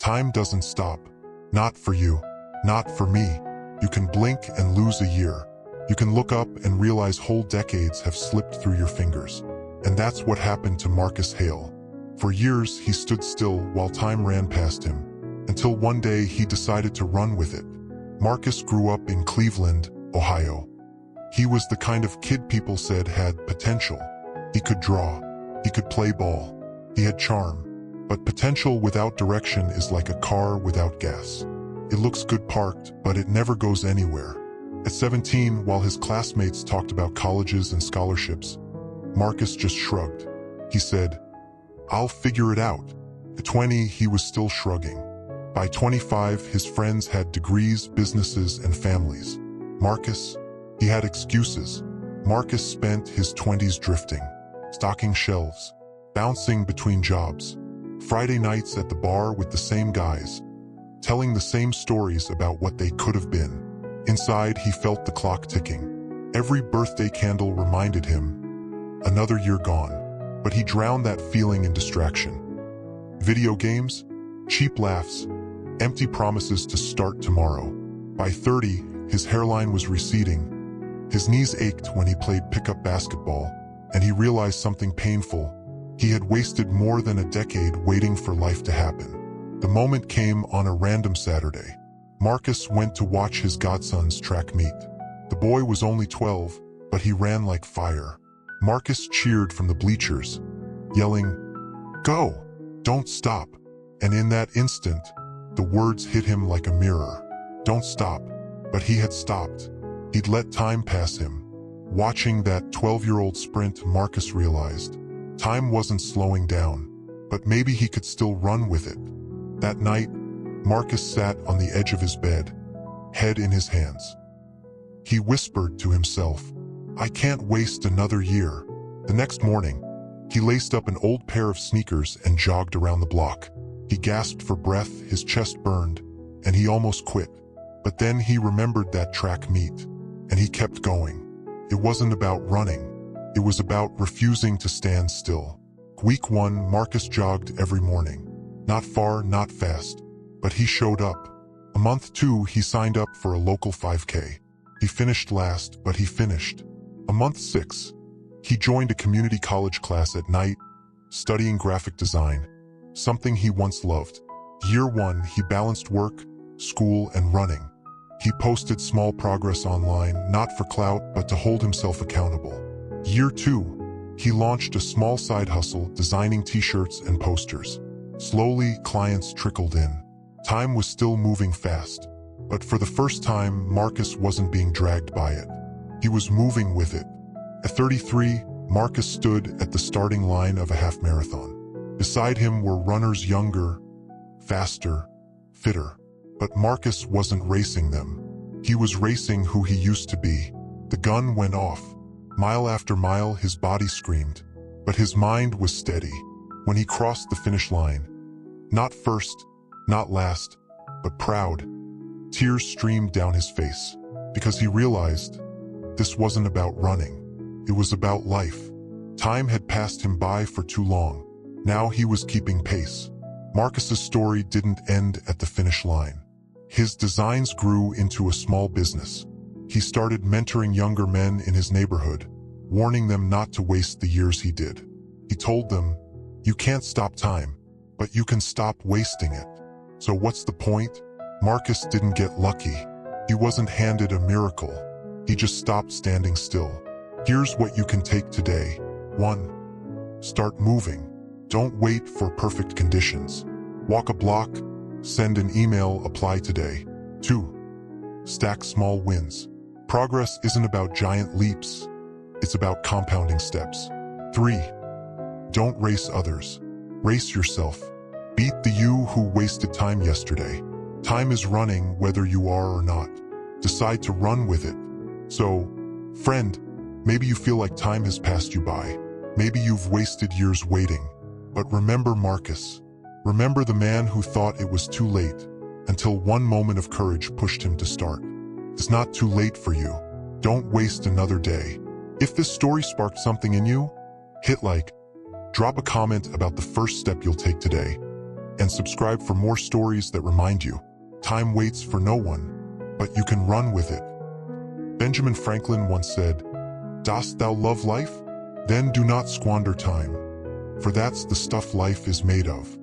Time doesn't stop. Not for you. Not for me. You can blink and lose a year. You can look up and realize whole decades have slipped through your fingers. And that's what happened to Marcus Hale. For years, he stood still while time ran past him, until one day he decided to run with it. Marcus grew up in Cleveland, Ohio. He was the kind of kid people said had potential. He could draw. He could play ball. He had charm. But potential without direction is like a car without gas. It looks good parked, but it never goes anywhere. At 17, while his classmates talked about colleges and scholarships, Marcus just shrugged. He said, "I'll figure it out." At 20, he was still shrugging. By 25, his friends had degrees, businesses, and families. Marcus, he had excuses. Marcus spent his 20s drifting, stocking shelves, bouncing between jobs, Friday nights at the bar with the same guys, telling the same stories about what they could have been. Inside, he felt the clock ticking. Every birthday candle reminded him, another year gone. But he drowned that feeling in distraction. Video games, cheap laughs, empty promises to start tomorrow. By 30, his hairline was receding. His knees ached when he played pickup basketball, and he realized something painful. He had wasted more than a decade waiting for life to happen. The moment came on a random Saturday. Marcus went to watch his godson's track meet. The boy was only 12, but he ran like fire. Marcus cheered from the bleachers, yelling, "Go! Don't stop!" And in that instant, the words hit him like a mirror. Don't stop. But he had stopped. He'd let time pass him. Watching that 12-year-old sprint, Marcus realized time wasn't slowing down, but maybe he could still run with it. That night, Marcus sat on the edge of his bed, head in his hands. He whispered to himself, "I can't waste another year." The next morning, he laced up an old pair of sneakers and jogged around the block. He gasped for breath, his chest burned, and he almost quit. But then he remembered that track meet, and he kept going. It wasn't about running. It was about refusing to stand still. Week 1, Marcus jogged every morning. Not far, not fast, but he showed up. A month 2, he signed up for a local 5K. He finished last, but he finished. A month 6, he joined a community college class at night, studying graphic design, something he once loved. Year 1, he balanced work, school, and running. He posted small progress online, not for clout, but to hold himself accountable. Year 2, he launched a small side hustle, designing t-shirts and posters. Slowly, clients trickled in. Time was still moving fast, but for the first time, Marcus wasn't being dragged by it. He was moving with it. At 33, Marcus stood at the starting line of a half marathon. Beside him were runners younger, faster, fitter. But Marcus wasn't racing them. He was racing who he used to be. The gun went off. Mile after mile, his body screamed. But his mind was steady. When he crossed the finish line, not first, not last, but proud, tears streamed down his face, because he realized this wasn't about running. It was about life. Time had passed him by for too long. Now he was keeping pace. Marcus's story didn't end at the finish line. His designs grew into a small business. He started mentoring younger men in his neighborhood, warning them not to waste the years he did. He told them, "You can't stop time, but you can stop wasting it." So what's the point? Marcus didn't get lucky. He wasn't handed a miracle. He just stopped standing still. Here's what you can take today. 1. Start moving. Don't wait for perfect conditions. Walk a block, send an email, apply today. 2. Stack small wins. Progress isn't about giant leaps. It's about compounding steps. 3. Don't race others. Race yourself. Beat the you who wasted time yesterday. Time is running whether you are or not. Decide to run with it. So, friend, maybe you feel like time has passed you by. Maybe you've wasted years waiting. But remember Marcus. Remember the man who thought it was too late, until one moment of courage pushed him to start. It's not too late for you. Don't waste another day. If this story sparked something in you, hit like, drop a comment about the first step you'll take today. and subscribe for more stories that remind you, time waits for no one, but you can run with it. Benjamin Franklin once said, "Dost thou love life? Then do not squander time, for that's the stuff life is made of."